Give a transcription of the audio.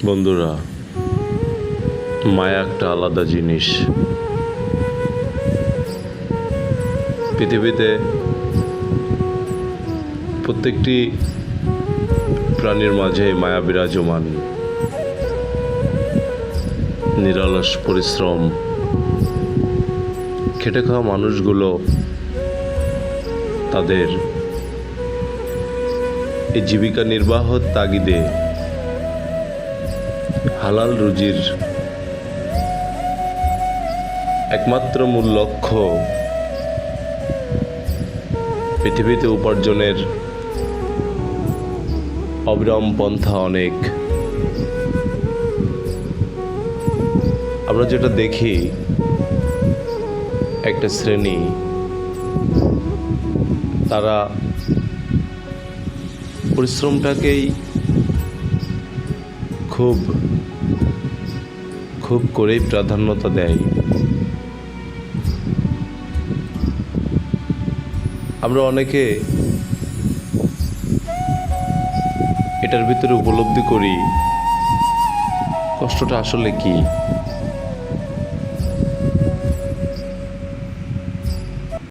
বন্ধুরা, মায়া একটা আলাদা জিনিস। পৃথিবীতে প্রত্যেকটি প্রাণীর মাঝে মায়া বিরাজমান। নিরলস পরিশ্রম, খেটে খাওয়া মানুষগুলো তাদের এই জীবিকা নির্বাহের তাগিদে হালাল রুজির একমাত্র মূল লক্ষ্য পৃথিবীতে উপার্জনের অবিরাম পন্থা অনেক। আমরা যেটা দেখি, একটা শ্রেণী তারা পরিশ্রমটাকেই খুব করেই প্রাধান্যতা দেয়। আমরা অনেকে এটার ভিতরে উপলব্ধি করি কষ্টটা আসলে কি।